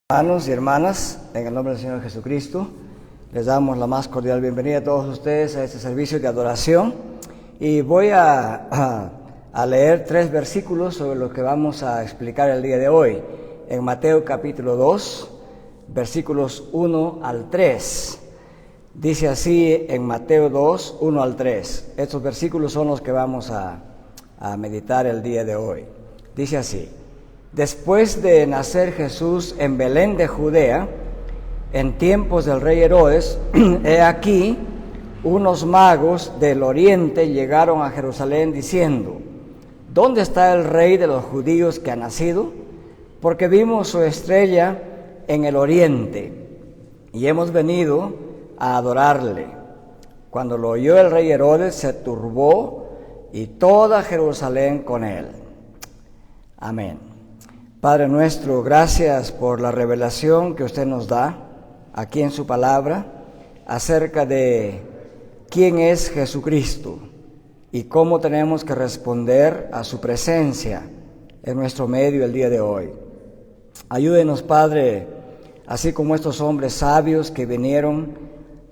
Hermanos y hermanas, en el nombre del Señor Jesucristo, les damos la más cordial bienvenida a todos ustedes a este servicio de adoración. Y voy a leer 3 versículos sobre lo que vamos a explicar el día de hoy. En Mateo capítulo 2, versículos 1 al 3. Dice así en Mateo 2, 1 al 3. Estos versículos son los que vamos a meditar el día de hoy. Dice así: Después de nacer Jesús en Belén de Judea, en tiempos del rey Herodes, he aquí, unos magos del oriente llegaron a Jerusalén diciendo: ¿Dónde está el rey de los judíos que ha nacido? Porque vimos su estrella en el oriente y hemos venido a adorarle. Cuando lo oyó el rey Herodes, se turbó y toda Jerusalén con él. Amén. Padre nuestro, gracias por la revelación que usted nos da aquí en su palabra acerca de quién es Jesucristo y cómo tenemos que responder a su presencia en nuestro medio el día de hoy. Ayúdenos, Padre, así como estos hombres sabios que vinieron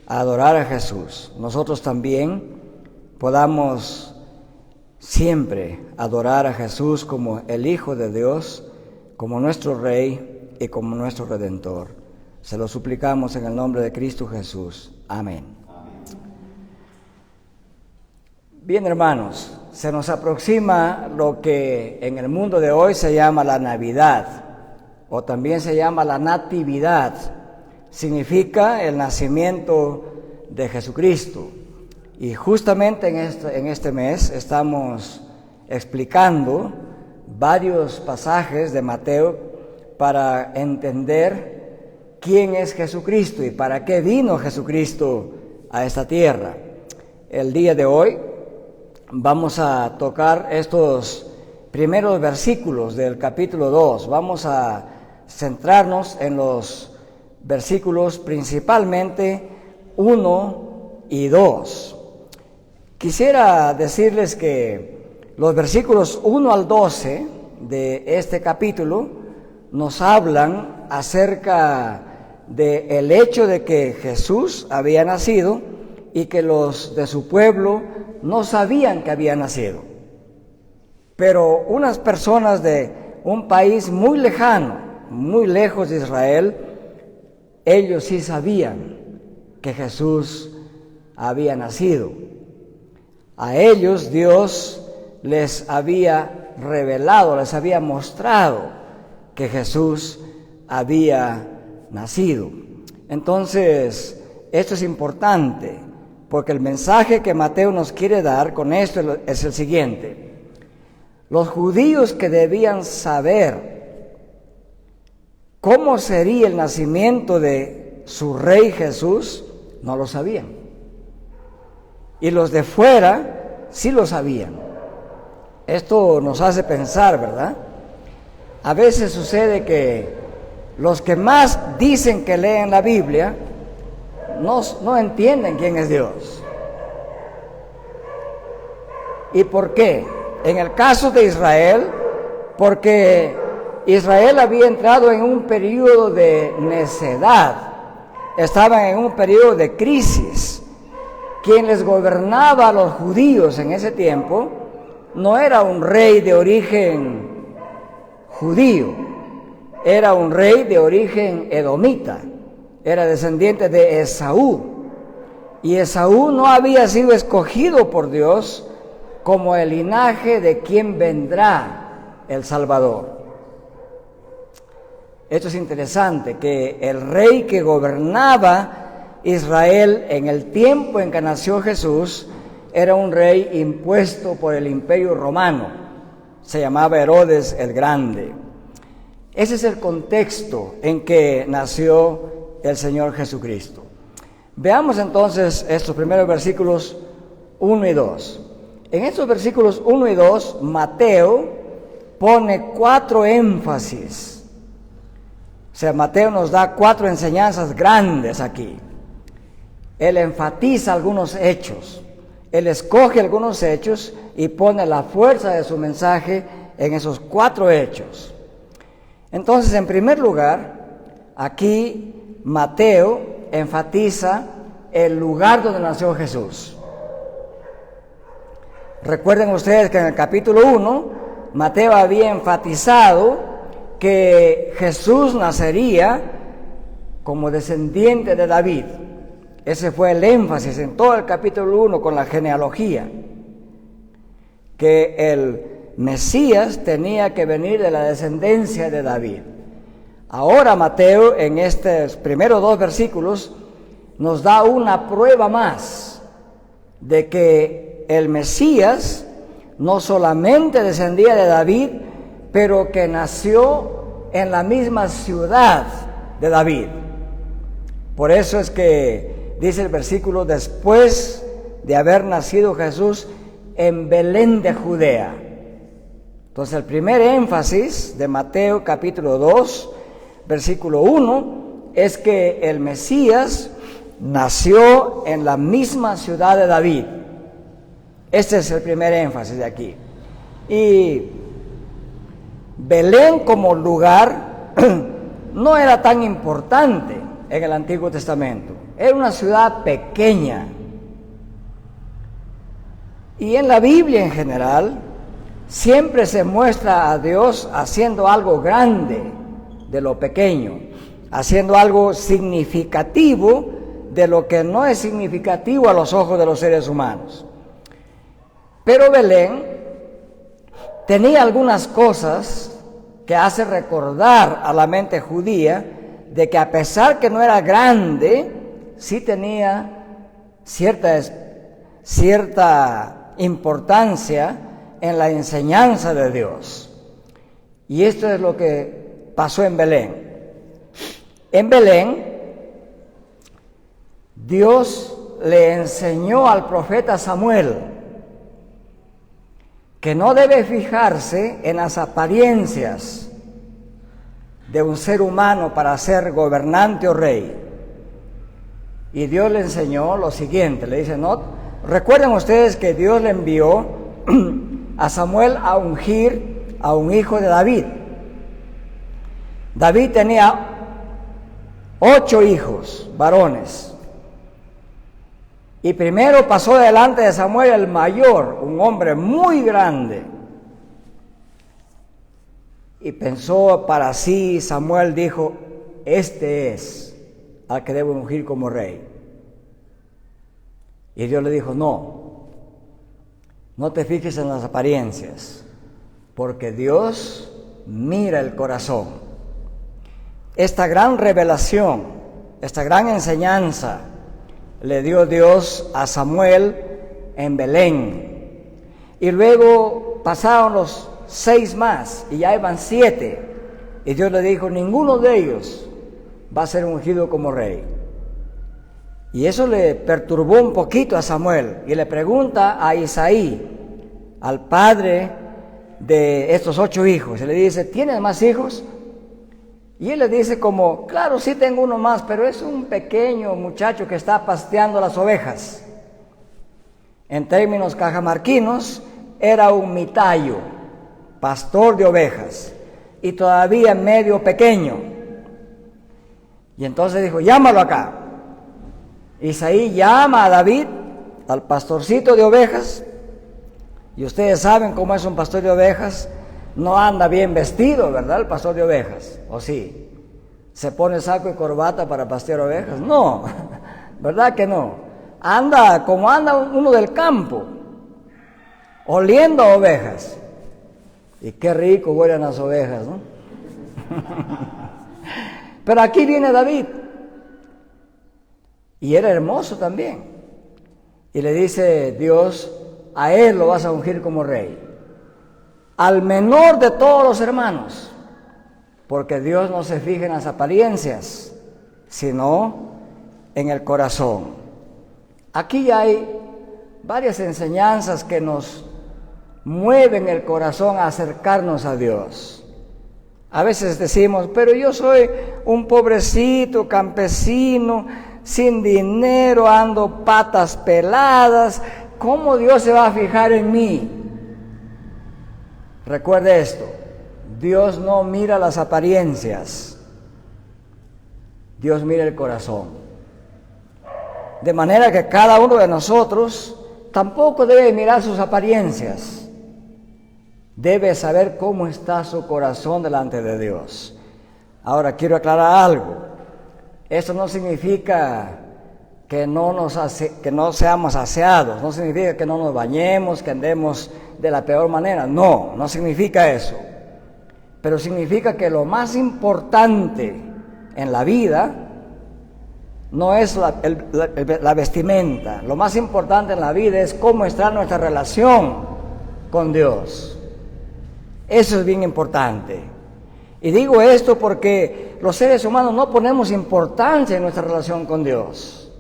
a adorar a Jesús, nosotros también podamos siempre adorar a Jesús como el Hijo de Dios, como nuestro Rey y como nuestro Redentor. Se lo suplicamos en el nombre de Cristo Jesús. Amén. Bien, hermanos, se nos aproxima lo que en el mundo de hoy se llama la Navidad, o también se llama la Natividad. Significa el nacimiento de Jesucristo. Y justamente en este mes estamos explicando varios pasajes de Mateo para entender quién es Jesucristo y para qué vino Jesucristo a esta tierra. El día de hoy vamos a tocar estos primeros versículos del capítulo 2. Vamos a centrarnos en los versículos principalmente 1 y 2. Quisiera decirles que los versículos 1 al 12 de este capítulo nos hablan acerca del hecho de que Jesús había nacido y que los de su pueblo no sabían que había nacido. Pero unas personas de un país muy lejano, muy lejos de Israel, ellos sí sabían que Jesús había nacido. A ellos Dios les había revelado, les había mostrado que Jesús había nacido. Entonces, esto es importante, porque el mensaje que Mateo nos quiere dar con esto es el siguiente: los judíos que debían saber cómo sería el nacimiento de su rey Jesús, no lo sabían. Y los de fuera sí lo sabían. Esto nos hace pensar, ¿verdad? A veces sucede que los que más dicen que leen la Biblia no entienden quién es Dios. ¿Y por qué? En el caso de Israel, porque Israel había entrado en un periodo de necedad, estaban en un periodo de crisis. Quien les gobernaba a los judíos en ese tiempo no era un rey de origen judío, era un rey de origen edomita, era descendiente de Esaú. Y Esaú no había sido escogido por Dios como el linaje de quien vendrá el Salvador. Esto es interesante, que el rey que gobernaba Israel en el tiempo en que nació Jesús era un rey impuesto por el Imperio Romano. Se llamaba Herodes el Grande. Ese es el contexto en que nació el Señor Jesucristo. Veamos entonces estos primeros versículos 1 y 2. En estos versículos 1 y 2, Mateo pone 4 énfasis. O sea, Mateo nos da 4 enseñanzas grandes aquí. Él enfatiza algunos hechos, él escoge algunos hechos y pone la fuerza de su mensaje en esos 4 hechos. Entonces, en primer lugar, aquí Mateo enfatiza el lugar donde nació Jesús. Recuerden ustedes que en el capítulo 1, Mateo había enfatizado que Jesús nacería como descendiente de David. Ese fue el énfasis en todo el capítulo 1 con la genealogía, que el Mesías tenía que venir de la descendencia de David. Ahora Mateo, en estos primeros 2 versículos, nos da una prueba más de que el Mesías no solamente descendía de David, pero que nació en la misma ciudad de David. Por eso es que dice el versículo: después de haber nacido Jesús en Belén de Judea. Entonces el primer énfasis de Mateo capítulo 2, versículo 1, es que el Mesías nació en la misma ciudad de David. Este es el primer énfasis de aquí. Y Belén como lugar no era tan importante en el Antiguo Testamento. Era una ciudad pequeña. Y en la Biblia en general siempre se muestra a Dios haciendo algo grande de lo pequeño, haciendo algo significativo de lo que no es significativo a los ojos de los seres humanos. Pero Belén tenía algunas cosas que hace recordar a la mente judía de que a pesar que no era grande, sí tenía cierta importancia en la enseñanza de Dios. Y esto es lo que pasó en Belén. En Belén, Dios le enseñó al profeta Samuel que no debe fijarse en las apariencias de un ser humano para ser gobernante o rey. Y Dios le enseñó lo siguiente, le dice, no, recuerden ustedes que Dios le envió a Samuel a ungir a un hijo de David. David tenía 8 hijos varones. Y primero pasó delante de Samuel el mayor, un hombre muy grande. Y pensó para sí, Samuel dijo, este es al que debo ungir como rey. Y Dios le dijo, no te fijes en las apariencias, porque Dios mira el corazón. Esta gran revelación, esta gran enseñanza, le dio Dios a Samuel en Belén. Y luego pasaron los 6 más, y ya iban 7. Y Dios le dijo, ninguno de ellos va a ser ungido como rey. Y eso le perturbó un poquito a Samuel. Y le pregunta a Isaí, al padre de estos 8 hijos, y le dice, ¿tienes más hijos? Y él le dice como, claro, sí tengo uno más, pero es un pequeño muchacho que está pasteando las ovejas. En términos cajamarquinos, era un mitayo, pastor de ovejas, y todavía medio pequeño. Y entonces dijo, llámalo acá. Isaí llama a David, al pastorcito de ovejas, y ustedes saben cómo es un pastor de ovejas. No anda bien vestido, ¿verdad? El pastor de ovejas, ¿o sí? ¿Se pone saco y corbata para pastear ovejas? No, ¿verdad que no? Anda como anda uno del campo, oliendo a ovejas. Y qué rico huelen las ovejas, ¿no? Pero aquí viene David, y era hermoso también. Y le dice Dios, a él lo vas a ungir como rey, al menor de todos los hermanos, porque Dios no se fija en las apariencias, sino en el corazón. Aquí hay varias enseñanzas que nos mueven el corazón a acercarnos a Dios. A veces decimos, pero yo soy un pobrecito campesino, sin dinero, ando patas peladas, ¿cómo Dios se va a fijar en mí? Recuerde esto, Dios no mira las apariencias, Dios mira el corazón. De manera que cada uno de nosotros tampoco debe mirar sus apariencias. Debe saber cómo está su corazón delante de Dios. Ahora quiero aclarar algo. Esto no significa que no seamos aseados, no significa que no nos bañemos, que andemos de la peor manera. No significa eso. Pero significa que lo más importante en la vida no es la vestimenta. Lo más importante en la vida es cómo está nuestra relación con Dios. Eso es bien importante. Y digo esto porque los seres humanos no ponemos importancia en nuestra relación con Dios,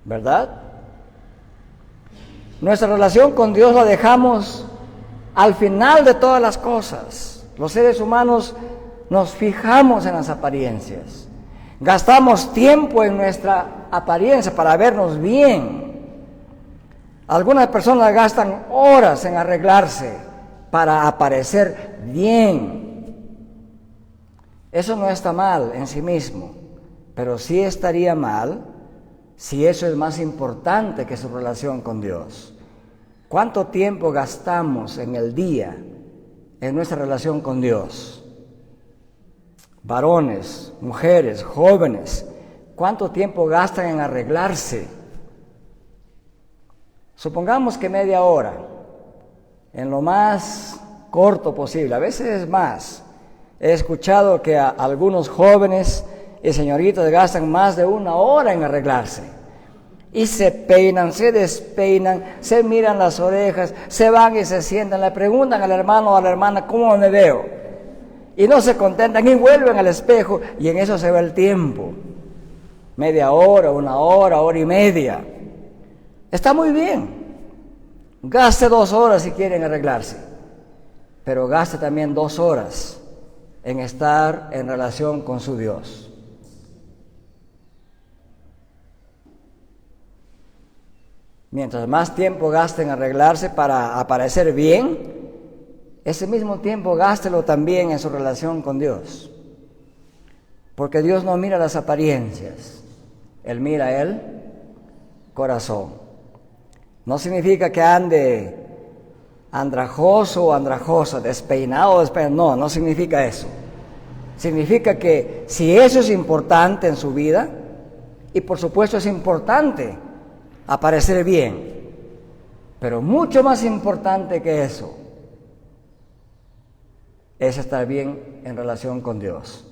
¿verdad? Nuestra relación con Dios la dejamos al final de todas las cosas. Los seres humanos nos fijamos en las apariencias. Gastamos tiempo en nuestra apariencia para vernos bien. Algunas personas gastan horas en arreglarse para aparecer bien. Eso no está mal en sí mismo, pero sí estaría mal si eso es más importante que su relación con Dios. ¿Cuánto tiempo gastamos en el día en nuestra relación con Dios? Varones, mujeres, jóvenes, ¿cuánto tiempo gastan en arreglarse? Supongamos que media hora, en lo más corto posible, a veces es más. He escuchado que algunos jóvenes y señoritas gastan más de 1 hora en arreglarse. Y se peinan, se despeinan, se miran las orejas, se van y se sientan, le preguntan al hermano o a la hermana cómo me veo. Y no se contentan y vuelven al espejo y en eso se va el tiempo. Media hora, 1 hora, hora y media. Está muy bien. Gaste 2 horas si quieren arreglarse, pero gaste también 2 horas en estar en relación con su Dios. Mientras más tiempo gaste en arreglarse para aparecer bien, ese mismo tiempo gástelo también en su relación con Dios. Porque Dios no mira las apariencias, Él mira el corazón. No significa que ande andrajoso o andrajosa, despeinado o despeinado. No significa eso. Significa que si eso es importante en su vida, y por supuesto es importante aparecer bien, pero mucho más importante que eso es estar bien en relación con Dios.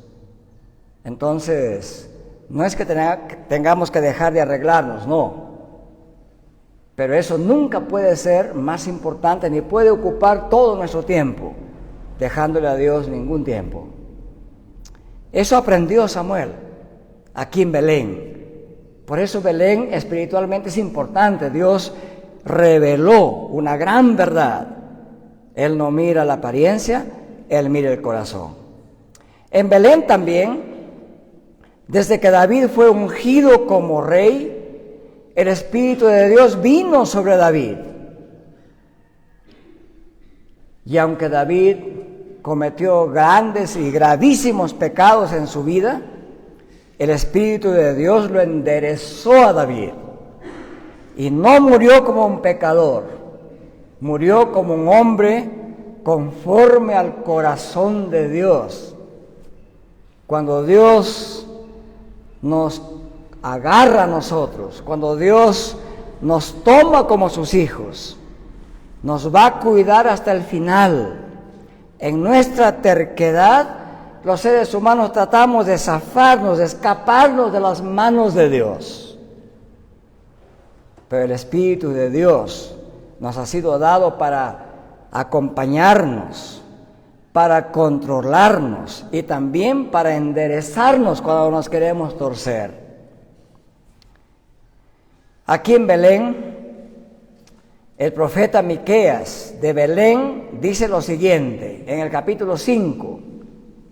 Entonces, no es que tengamos que dejar de arreglarnos, no. Pero eso nunca puede ser más importante ni puede ocupar todo nuestro tiempo, dejándole a Dios ningún tiempo. Eso aprendió Samuel aquí en Belén. Por eso Belén espiritualmente es importante. Dios reveló una gran verdad. Él no mira la apariencia, Él mira el corazón. En Belén también, desde que David fue ungido como rey, el Espíritu de Dios vino sobre David. Y aunque David cometió grandes y gravísimos pecados en su vida, el Espíritu de Dios lo enderezó a David. Y no murió como un pecador, murió como un hombre conforme al corazón de Dios. Cuando Dios nos agarra a nosotros, cuando Dios nos toma como sus hijos, nos va a cuidar hasta el final. En nuestra terquedad, los seres humanos tratamos de zafarnos, de escaparnos de las manos de Dios. Pero el Espíritu de Dios nos ha sido dado para acompañarnos, para controlarnos y también para enderezarnos cuando nos queremos torcer. Aquí en Belén, el profeta Miqueas de Belén dice lo siguiente, en el capítulo 5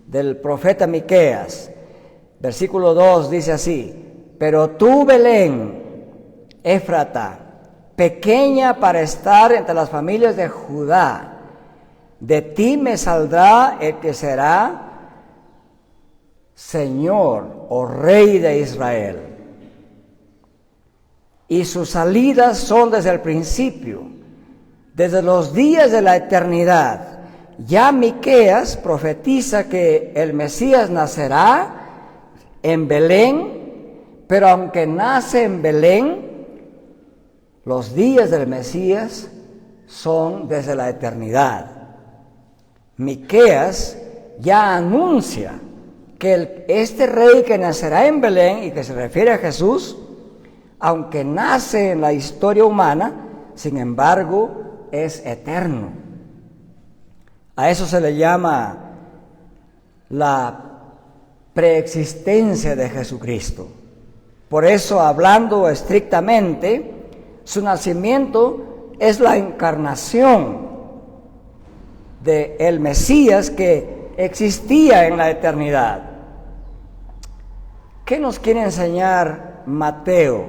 del profeta Miqueas, versículo 2 dice así: pero tú, Belén, Éfrata, pequeña para estar entre las familias de Judá, de ti me saldrá el que será Señor o Rey de Israel. Y sus salidas son desde el principio, desde los días de la eternidad. Ya Miqueas profetiza que el Mesías nacerá en Belén, pero aunque nace en Belén, los días del Mesías son desde la eternidad. Miqueas ya anuncia que este rey que nacerá en Belén y que se refiere a Jesús, aunque nace en la historia humana, sin embargo es eterno. A eso se le llama la preexistencia de Jesucristo. Por eso, hablando estrictamente, su nacimiento es la encarnación del Mesías que existía en la eternidad. ¿Qué nos quiere enseñar Mateo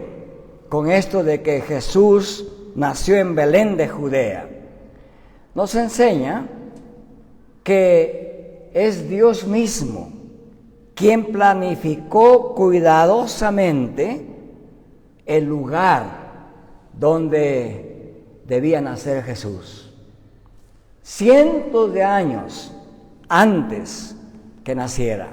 con esto de que Jesús nació en Belén de Judea? Nos enseña que es Dios mismo quien planificó cuidadosamente el lugar donde debía nacer Jesús. Cientos de años antes que naciera.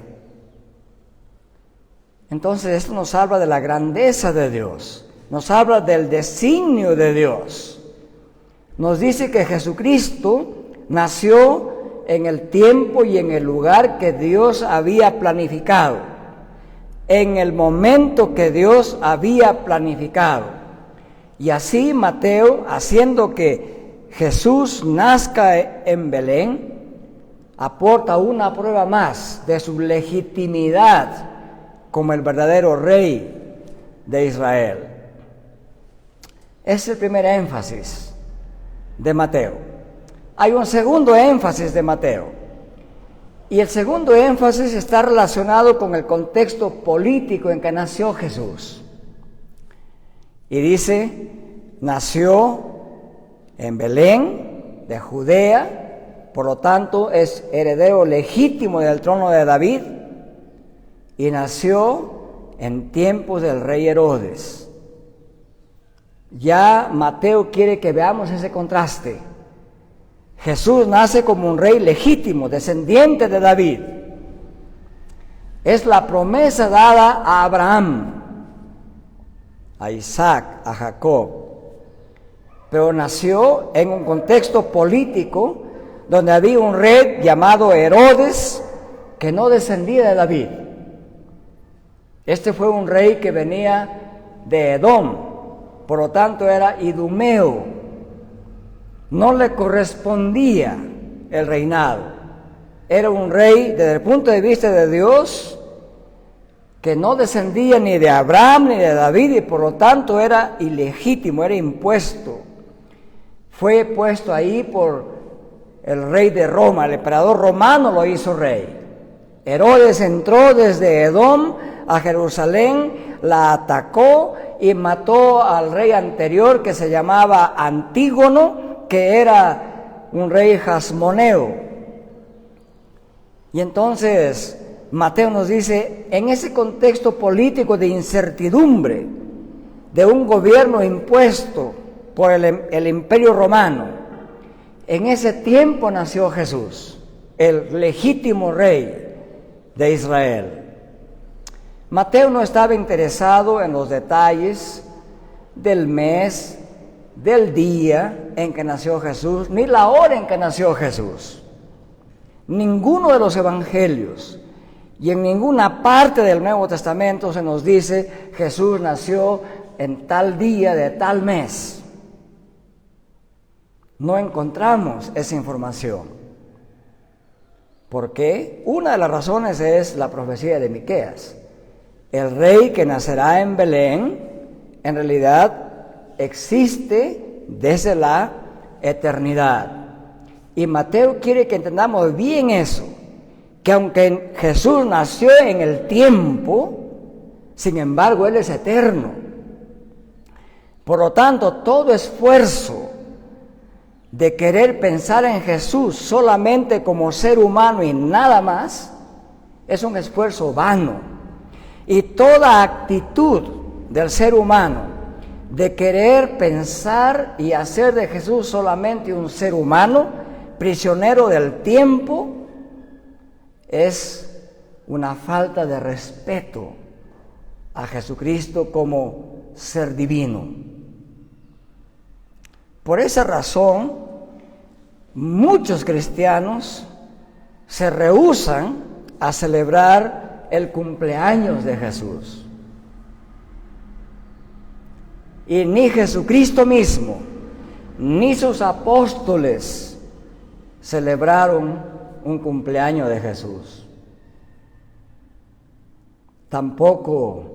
Entonces esto nos habla de la grandeza de Dios, nos habla del designio de Dios. Nos dice que Jesucristo nació en el tiempo y en el lugar que Dios había planificado, en el momento que Dios había planificado. Y así Mateo, haciendo que Jesús nazca en Belén, aporta una prueba más de su legitimidad como el verdadero rey de Israel. Es el primer énfasis de Mateo. Hay un segundo énfasis de Mateo, y el segundo énfasis está relacionado con el contexto político en que nació Jesús. Y dice, nació en Belén de Judea, por lo tanto es heredero legítimo del trono de David, y nació en tiempos del rey Herodes. Ya Mateo quiere que veamos ese contraste. Jesús nace como un rey legítimo, descendiente de David. Es la promesa dada a Abraham, a Isaac, a Jacob. Pero nació en un contexto político donde había un rey llamado Herodes que no descendía de David. Este fue un rey que venía de Edom, por lo tanto era idumeo. No le correspondía el reinado. Era un rey, desde el punto de vista de Dios, que no descendía ni de Abraham ni de David, y por lo tanto era ilegítimo, era impuesto. Fue puesto ahí por el rey de Roma, el emperador romano lo hizo rey. Herodes entró desde Edom a Jerusalén, la atacó y mató al rey anterior que se llamaba Antígono, que era un rey jasmoneo. Y entonces Mateo nos dice, en ese contexto político de incertidumbre, de un gobierno impuesto por el imperio romano, en ese tiempo nació Jesús, el legítimo rey de Israel. Mateo no estaba interesado en los detalles del mes, del día en que nació Jesús, ni la hora en que nació Jesús. Ninguno de los evangelios y en ninguna parte del Nuevo Testamento se nos dice Jesús nació en tal día de tal mes. No encontramos esa información. ¿Por qué? Una de las razones es la profecía de Miqueas. El rey que nacerá en Belén, en realidad, existe desde la eternidad. Y Mateo quiere que entendamos bien eso, que aunque Jesús nació en el tiempo, sin embargo Él es eterno. Por lo tanto, todo esfuerzo de querer pensar en Jesús solamente como ser humano y nada más, es un esfuerzo vano. Y toda actitud del ser humano de querer pensar y hacer de Jesús solamente un ser humano, prisionero del tiempo, es una falta de respeto a Jesucristo como ser divino. Por esa razón, muchos cristianos se rehúsan a celebrar el cumpleaños de Jesús. Y ni Jesucristo mismo, ni sus apóstoles celebraron un cumpleaños de Jesús. Tampoco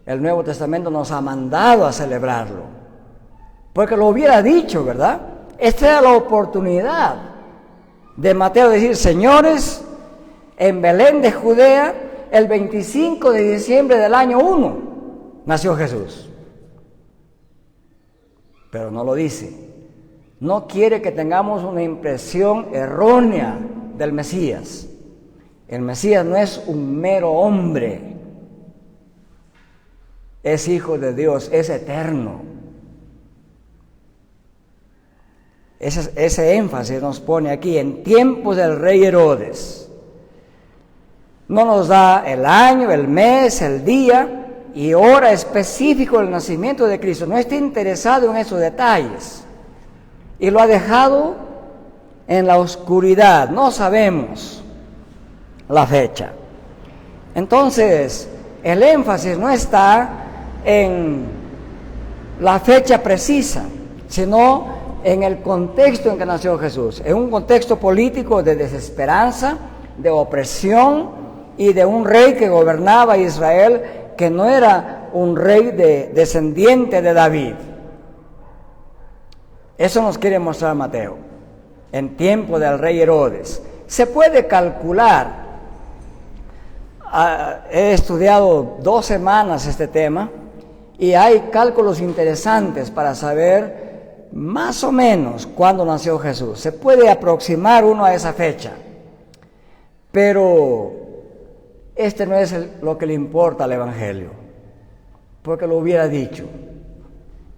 el Nuevo Testamento nos ha mandado a celebrarlo, porque lo hubiera dicho, ¿verdad? Esta era la oportunidad de Mateo decir: señores, en Belén de Judea, el 25 de diciembre del año 1, nació Jesús. Pero no lo dice. No quiere que tengamos una impresión errónea del Mesías. El Mesías no es un mero hombre. Es hijo de Dios, es eterno. Ese énfasis nos pone aquí, en tiempos del rey Herodes. No nos da el año, el mes, el día y hora específico del nacimiento de Cristo. No está interesado en esos detalles. Y lo ha dejado en la oscuridad. No sabemos la fecha. Entonces, el énfasis no está en la fecha precisa, sino en el contexto en que nació Jesús. En un contexto político de desesperanza, de opresión y de un rey que gobernaba Israel, que no era un rey descendiente de David. Eso nos quiere mostrar Mateo. En tiempo del rey Herodes. Se puede calcular. He estudiado 2 semanas este tema y hay cálculos interesantes para saber más o menos cuándo nació Jesús. Se puede aproximar uno a esa fecha. Pero este no es lo que le importa al Evangelio, porque lo hubiera dicho.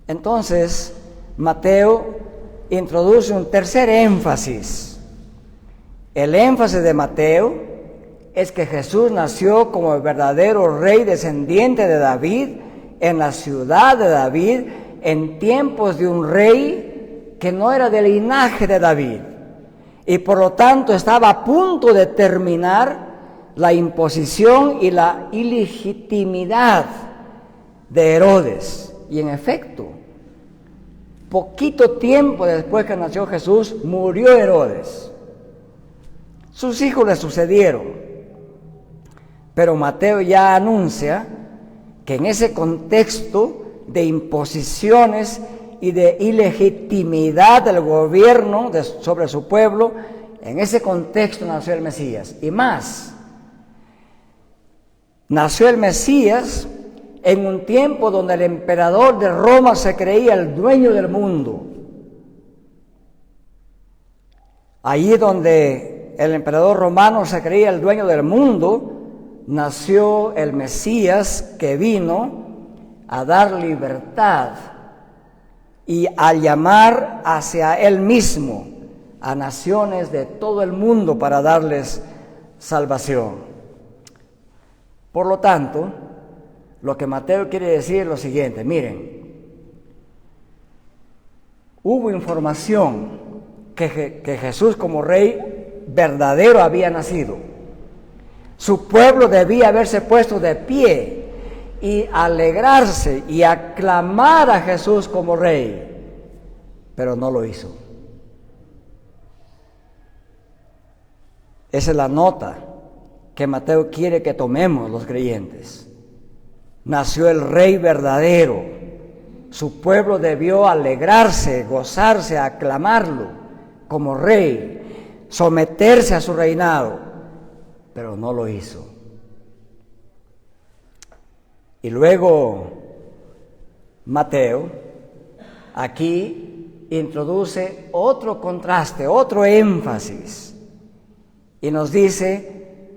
Entonces, Mateo introduce un tercer énfasis. El énfasis de Mateo es que Jesús nació como el verdadero rey descendiente de David, en la ciudad de David, en tiempos de un rey que no era del linaje de David. Y por lo tanto estaba a punto de terminar la imposición y la ilegitimidad de Herodes. Y en efecto, poquito tiempo después que nació Jesús, murió Herodes. Sus hijos le sucedieron. Pero Mateo ya anuncia que en ese contexto de imposiciones y de ilegitimidad del gobierno sobre su pueblo, en ese contexto nació el Mesías. Y más, nació el Mesías en un tiempo donde el emperador de Roma se creía el dueño del mundo. Allí donde el emperador romano se creía el dueño del mundo, nació el Mesías que vino a dar libertad y a llamar hacia él mismo a naciones de todo el mundo para darles salvación. Por lo tanto, lo que Mateo quiere decir es lo siguiente: miren, hubo información que Jesús como rey verdadero había nacido. Su pueblo debía haberse puesto de pie y alegrarse y aclamar a Jesús como rey, pero no lo hizo. Esa es la nota que Mateo quiere que tomemos los creyentes. Nació el rey verdadero. Su pueblo debió alegrarse, gozarse, aclamarlo como rey, someterse a su reinado, pero no lo hizo. Y luego Mateo aquí introduce otro contraste, otro énfasis, y nos dice: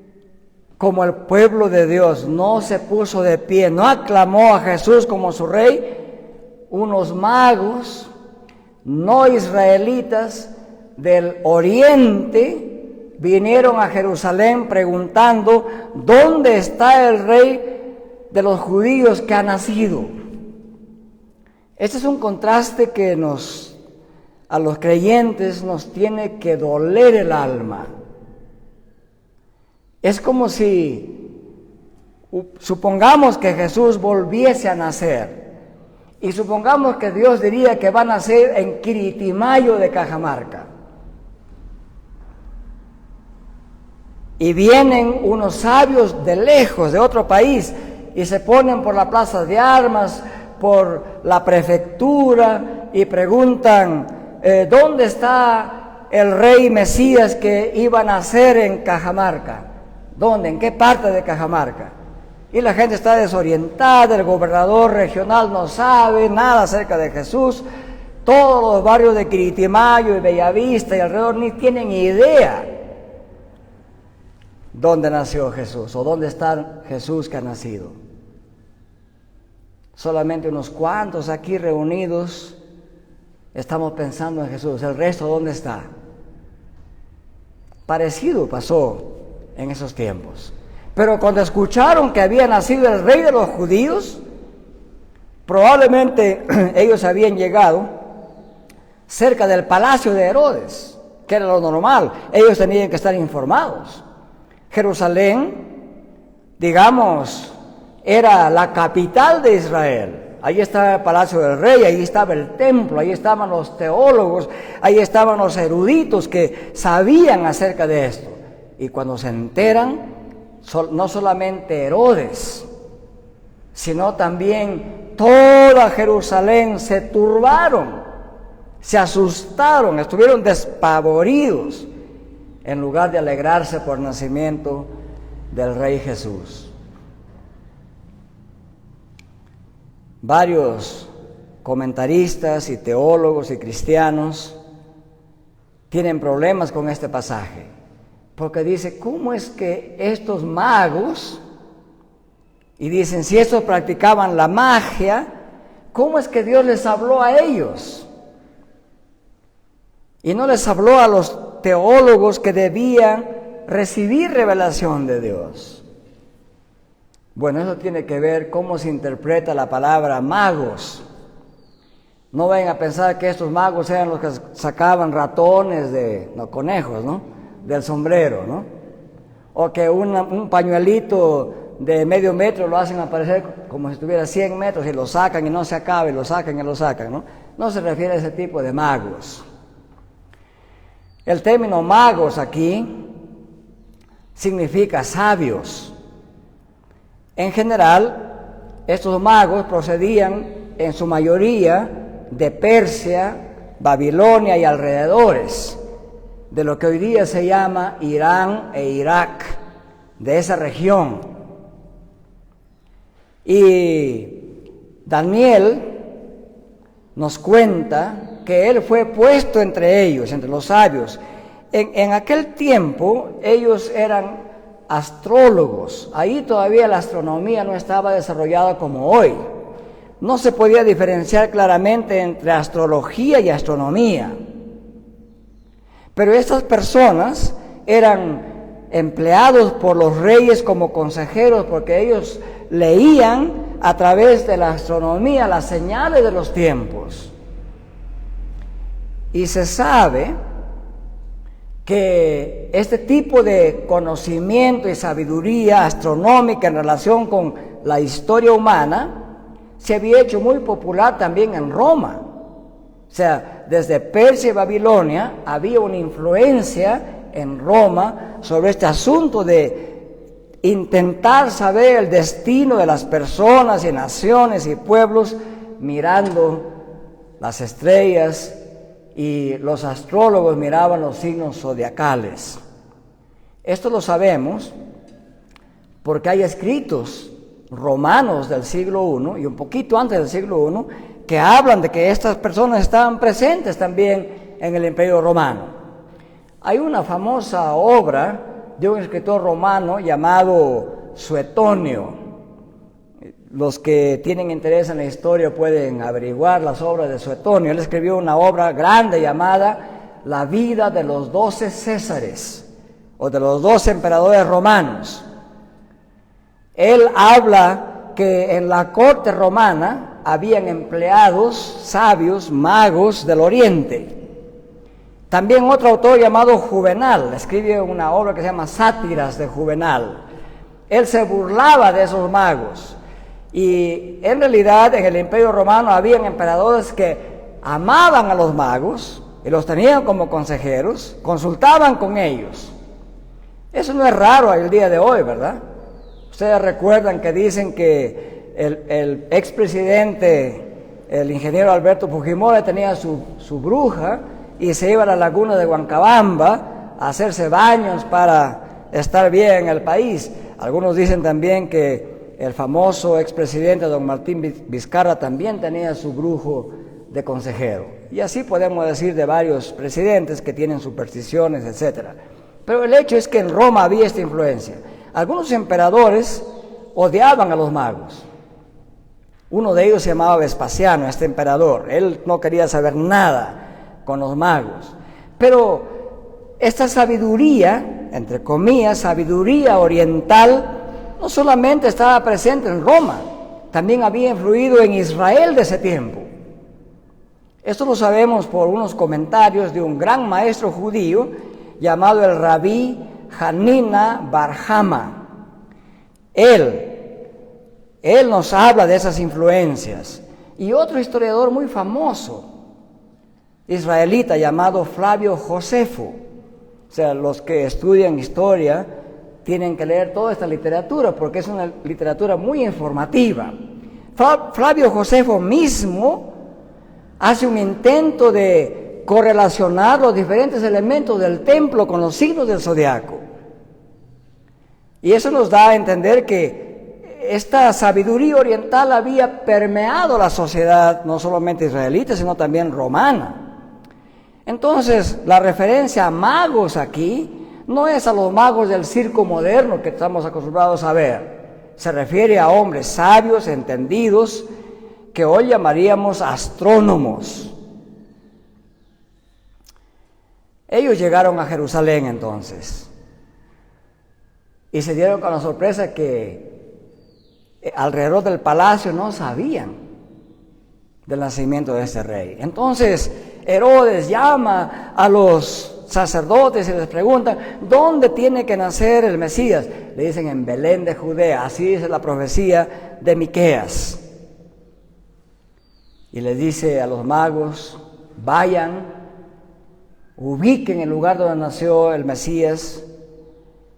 como el pueblo de Dios no se puso de pie, no aclamó a Jesús como su rey, unos magos no israelitas del oriente vinieron a Jerusalén preguntando: ¿dónde está el rey de los judíos que ha nacido? Este es un contraste que a los creyentes nos tiene que doler el alma. Es como si supongamos que Jesús volviese a nacer y supongamos que Dios diría que va a nacer en Quiritimayo de Cajamarca. Y vienen unos sabios de lejos, de otro país, y se ponen por la plaza de armas, por la prefectura, y preguntan: ¿dónde está el rey Mesías que iba a nacer en Cajamarca? ¿Dónde? ¿En qué parte de Cajamarca? Y la gente está desorientada, el gobernador regional no sabe nada acerca de Jesús, todos los barrios de Quiritimayo y Bellavista y alrededor ni tienen idea dónde nació Jesús o dónde está Jesús que ha nacido. Solamente unos cuantos aquí reunidos estamos pensando en Jesús. ¿El resto dónde está? Parecido pasó en esos tiempos. Pero cuando escucharon que había nacido el rey de los judíos, probablemente ellos habían llegado cerca del palacio de Herodes, que era lo normal. Ellos tenían que estar informados. Jerusalén, digamos, era la capital de Israel. Ahí estaba el palacio del rey, ahí estaba el templo, ahí estaban los teólogos, ahí estaban los eruditos que sabían acerca de esto. Y cuando se enteran, no solamente Herodes, sino también toda Jerusalén se turbaron, se asustaron, estuvieron despavoridos, en lugar de alegrarse por el nacimiento del Rey Jesús. Varios comentaristas y teólogos y cristianos tienen problemas con este pasaje, porque dice: ¿cómo es que estos magos, y dicen, si estos practicaban la magia, cómo es que Dios les habló a ellos y no les habló a los teólogos que debían recibir revelación de Dios? Bueno, eso tiene que ver cómo se interpreta la palabra magos. No vayan a pensar que estos magos eran los que sacaban ratones conejos, ¿no? Del sombrero, ¿no? O que un pañuelito de medio metro lo hacen aparecer como si estuviera 100 metros y lo sacan y no se acaba, y lo sacan y lo sacan, ¿no? No se refiere a ese tipo de magos. El término magos aquí significa sabios. En general, estos magos procedían en su mayoría de Persia, Babilonia y alrededores, de lo que hoy día se llama Irán e Irak, de esa región. Y Daniel nos cuenta que él fue puesto entre ellos, entre los sabios. En aquel tiempo ellos eran astrólogos. Ahí todavía la astronomía no estaba desarrollada como hoy. No se podía diferenciar claramente entre astrología y astronomía. Pero estas personas eran empleados por los reyes como consejeros, porque ellos leían a través de la astronomía las señales de los tiempos. Y se sabe que este tipo de conocimiento y sabiduría astronómica en relación con la historia humana se había hecho muy popular también en Roma. O sea, desde Persia y Babilonia había una influencia en Roma sobre este asunto de intentar saber el destino de las personas y naciones y pueblos mirando las estrellas, y los astrólogos miraban los signos zodiacales. Esto lo sabemos porque hay escritos romanos del siglo I y un poquito antes del siglo I que hablan de que estas personas estaban presentes también en el Imperio Romano. Hay una famosa obra de un escritor romano llamado Suetonio. Los que tienen interés en la historia pueden averiguar las obras de Suetonio. Él escribió una obra grande llamada La vida de los 12 Césares, o de los 12 emperadores romanos. Él habla que en la corte romana habían empleados sabios, magos del oriente. También otro autor llamado Juvenal escribe una obra que se llama Sátiras de Juvenal. Él se burlaba de esos magos. Y en realidad en el Imperio Romano habían emperadores que amaban a los magos y los tenían como consejeros, consultaban con ellos. Eso no es raro el día de hoy, ¿verdad? Ustedes recuerdan que dicen que el expresidente, el ingeniero Alberto Fujimori, tenía su bruja y se iba a la laguna de Huancabamba a hacerse baños para estar bien en el país. Algunos dicen también que el famoso expresidente don Martín Vizcarra también tenía su brujo de consejero. Y así podemos decir de varios presidentes que tienen supersticiones, etc. Pero el hecho es que en Roma había esta influencia. Algunos emperadores odiaban a los magos. Uno de ellos se llamaba Vespasiano, este emperador. Él no quería saber nada con los magos. Pero esta sabiduría, entre comillas, sabiduría oriental, no solamente estaba presente en Roma, también había influido en Israel de ese tiempo. Esto lo sabemos por unos comentarios de un gran maestro judío llamado el Rabí Hanina Bar Hama. Él nos habla de esas influencias. Y otro historiador muy famoso, israelita, llamado Flavio Josefo. O sea, los que estudian historia tienen que leer toda esta literatura porque es una literatura muy informativa. Flavio Josefo mismo hace un intento de correlacionar los diferentes elementos del templo con los signos del zodiaco. Y eso nos da a entender que esta sabiduría oriental había permeado la sociedad, no solamente israelita, sino también romana. Entonces, la referencia a magos aquí no es a los magos del circo moderno que estamos acostumbrados a ver. Se refiere a hombres sabios, entendidos, que hoy llamaríamos astrónomos. Ellos llegaron a Jerusalén entonces y se dieron con la sorpresa que alrededor del palacio no sabían del nacimiento de este rey. Entonces Herodes llama a los sacerdotes y les preguntan, ¿dónde tiene que nacer el Mesías? Le dicen, en Belén de Judea. Así dice la profecía de Miqueas. Y le dice a los magos, vayan, ubiquen el lugar donde nació el Mesías,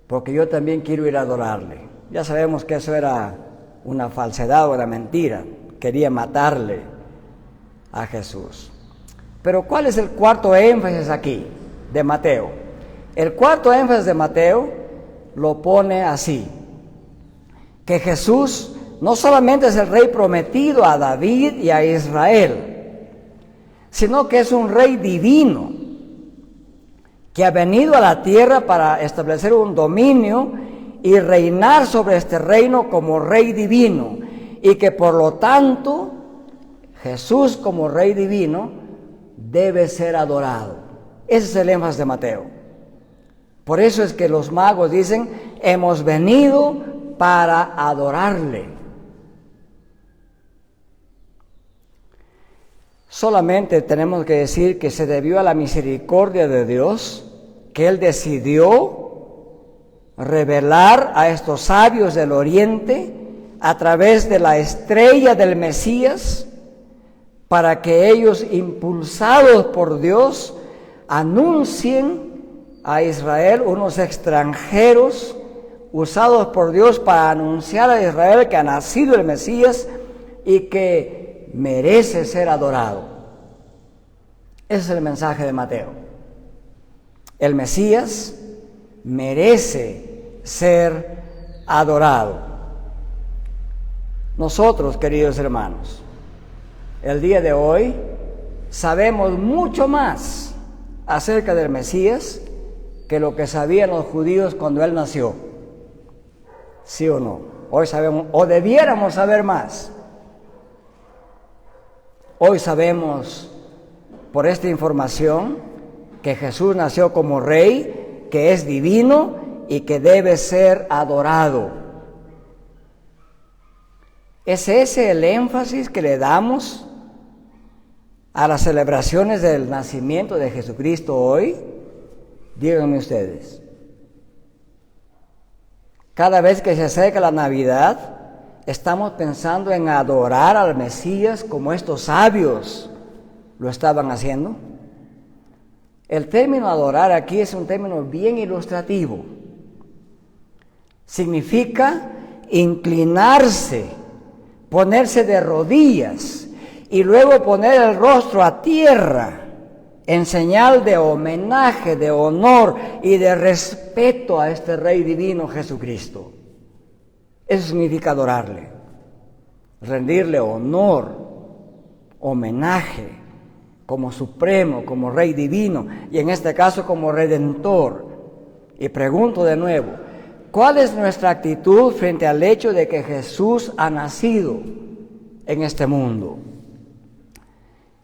porque yo también quiero ir a adorarle. Ya sabemos que eso era una falsedad o una mentira. Quería matarle a Jesús. Pero ¿cuál es el cuarto énfasis aquí de Mateo? El cuarto énfasis de Mateo lo pone así: que Jesús no solamente es el rey prometido a David y a Israel, sino que es un rey divino, que ha venido a la tierra para establecer un dominio y reinar sobre este reino como rey divino, y que por lo tanto Jesús como rey divino debe ser adorado. Ese es el énfasis de Mateo. Por eso es que los magos dicen, hemos venido para adorarle. Solamente tenemos que decir que se debió a la misericordia de Dios, que Él decidió revelar a estos sabios del oriente a través de la estrella del Mesías, para que ellos, impulsados por Dios, anuncien a Israel, unos extranjeros usados por Dios para anunciar a Israel que ha nacido el Mesías y que merece ser adorado. Ese es el mensaje de Mateo. El Mesías merece ser adorado. Nosotros, queridos hermanos, el día de hoy sabemos mucho más acerca del Mesías que lo que sabían los judíos cuando Él nació. ¿Sí o no? Hoy sabemos, o debiéramos saber más. Hoy sabemos por esta información que Jesús nació como Rey, que es divino y que debe ser adorado. ¿Es ese el énfasis que le damos a las celebraciones del nacimiento de Jesucristo hoy? Díganme ustedes. Cada vez que se acerca la Navidad, estamos pensando en adorar al Mesías como estos sabios lo estaban haciendo. El término adorar aquí es un término bien ilustrativo. Significa inclinarse, ponerse de rodillas y luego poner el rostro a tierra en señal de homenaje, de honor y de respeto a este Rey divino Jesucristo. Eso significa adorarle, rendirle honor, homenaje, como supremo, como Rey divino, y en este caso como Redentor. Y pregunto de nuevo, ¿cuál es nuestra actitud frente al hecho de que Jesús ha nacido en este mundo?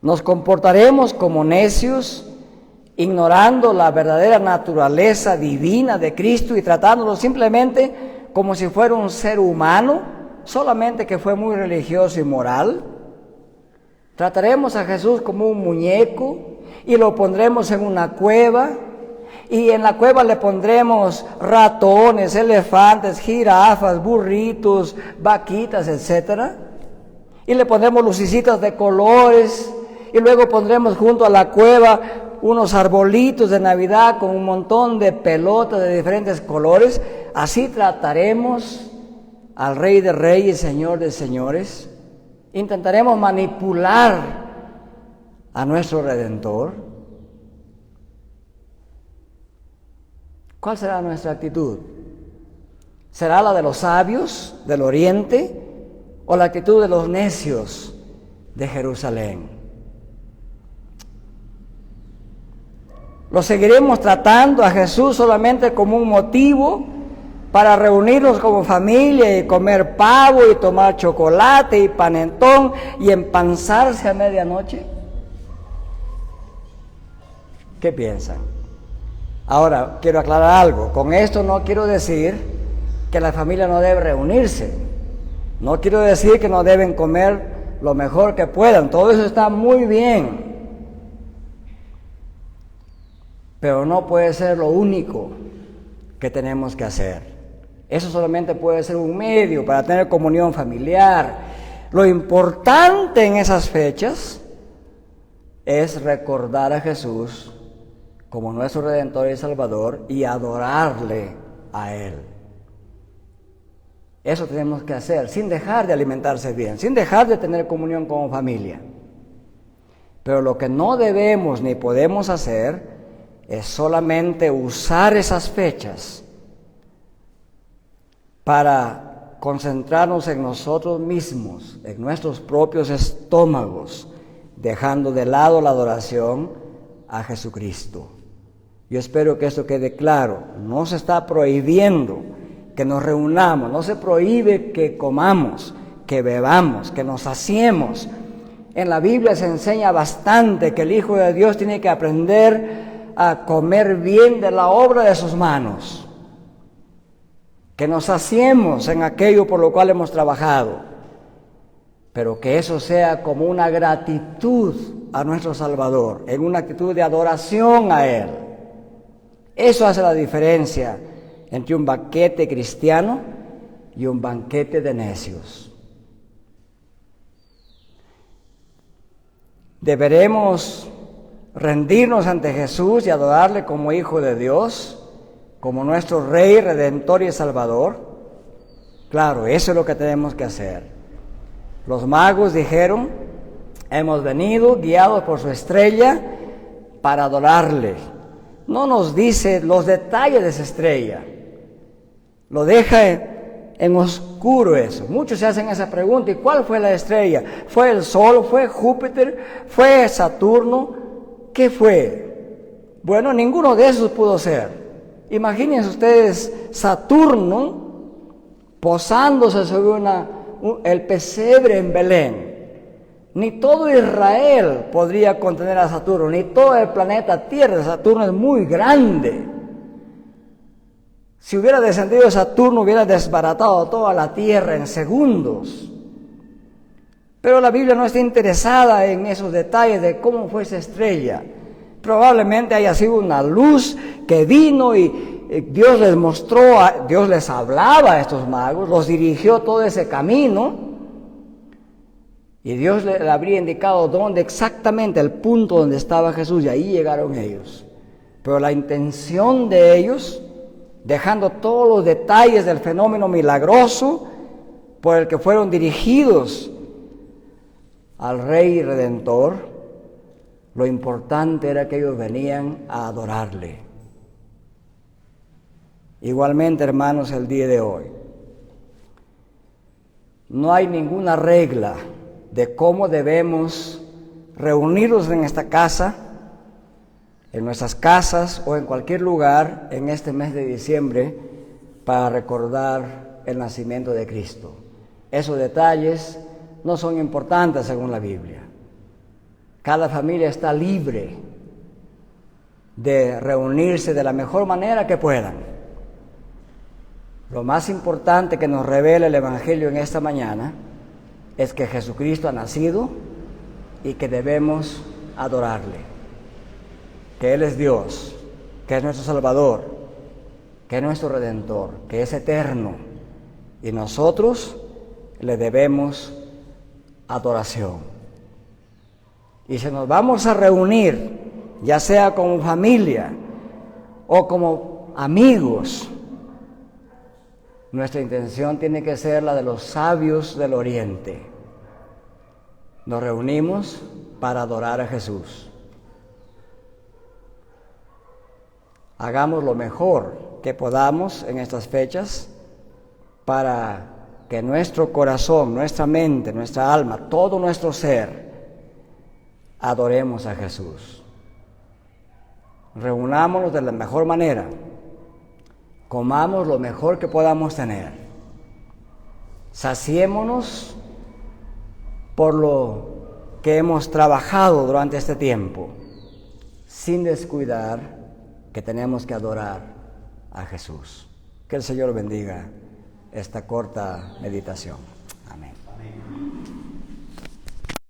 ¿Nos comportaremos como necios, ignorando la verdadera naturaleza divina de Cristo y tratándolo simplemente como si fuera un ser humano, solamente que fue muy religioso y moral? ¿Trataremos a Jesús como un muñeco y lo pondremos en una cueva? Y en la cueva le pondremos ratones, elefantes, jirafas, burritos, vaquitas, etc. Y le pondremos lucecitas de colores. Y luego pondremos junto a la cueva unos arbolitos de Navidad con un montón de pelotas de diferentes colores. Así trataremos al Rey de Reyes, Señor de Señores. Intentaremos manipular a nuestro Redentor. ¿Cuál será nuestra actitud? ¿Será la de los sabios del Oriente o la actitud de los necios de Jerusalén? ¿Lo seguiremos tratando a Jesús solamente como un motivo para reunirnos como familia y comer pavo y tomar chocolate y panetón y empanzarse a medianoche? ¿Qué piensan? Ahora, quiero aclarar algo. Con esto no quiero decir que la familia no debe reunirse. No quiero decir que no deben comer lo mejor que puedan. Todo eso está muy bien. Pero no puede ser lo único que tenemos que hacer. Eso solamente puede ser un medio para tener comunión familiar. Lo importante en esas fechas es recordar a Jesús como nuestro Redentor y Salvador y adorarle a Él. Eso tenemos que hacer sin dejar de alimentarse bien, sin dejar de tener comunión como familia. Pero lo que no debemos ni podemos hacer es solamente usar esas fechas para concentrarnos en nosotros mismos, en nuestros propios estómagos, dejando de lado la adoración a Jesucristo. Yo espero que esto quede claro. No se está prohibiendo que nos reunamos, no se prohíbe que comamos, que bebamos, que nos saciemos. En la Biblia se enseña bastante que el Hijo de Dios tiene que aprender a comer bien de la obra de sus manos, que nos saciemos en aquello por lo cual hemos trabajado, pero que eso sea como una gratitud a nuestro Salvador, en una actitud de adoración a Él. Eso hace la diferencia entre un banquete cristiano y un banquete de necios. Deberemos rendirnos ante Jesús y adorarle como Hijo de Dios, como nuestro Rey, Redentor y Salvador. Claro, eso es lo que tenemos que hacer. Los magos dijeron, hemos venido guiados por su estrella para adorarle. No nos dice los detalles de esa estrella, lo deja en oscuro eso. Muchos se hacen esa pregunta, ¿y cuál fue la estrella? ¿Fue el Sol? ¿Fue Júpiter? ¿Fue Saturno? ¿Qué fue? Bueno, ninguno de esos pudo ser. Imagínense ustedes Saturno posándose sobre el pesebre en Belén. Ni todo Israel podría contener a Saturno, ni todo el planeta Tierra. Saturno es muy grande. Si hubiera descendido Saturno, hubiera desbaratado toda la Tierra en segundos. Pero la Biblia no está interesada en esos detalles de cómo fue esa estrella. Probablemente haya sido una luz que vino y Dios les mostró, Dios les hablaba a estos magos, los dirigió todo ese camino. Y Dios le habría indicado dónde exactamente, el punto donde estaba Jesús, y ahí llegaron ellos. Pero la intención de ellos, dejando todos los detalles del fenómeno milagroso por el que fueron dirigidos al Rey Redentor, lo importante era que ellos venían a adorarle. Igualmente, hermanos, el día de hoy, no hay ninguna regla de cómo debemos reunirnos en esta casa, en nuestras casas o en cualquier lugar en este mes de diciembre para recordar el nacimiento de Cristo. Esos detalles no son importantes según la Biblia. Cada familia está libre de reunirse de la mejor manera que puedan. Lo más importante que nos revela el Evangelio en esta mañana es que Jesucristo ha nacido y que debemos adorarle, que Él es Dios, que es nuestro Salvador, que es nuestro Redentor, que es eterno, y nosotros le debemos adoración. Y si nos vamos a reunir, ya sea como familia o como amigos, nuestra intención tiene que ser la de los sabios del Oriente. Nos reunimos para adorar a Jesús. Hagamos lo mejor que podamos en estas fechas para que nuestro corazón, nuestra mente, nuestra alma, todo nuestro ser, adoremos a Jesús. Reunámonos de la mejor manera. Comamos lo mejor que podamos tener. Saciémonos por lo que hemos trabajado durante este tiempo, sin descuidar que tenemos que adorar a Jesús. Que el Señor bendiga esta corta meditación.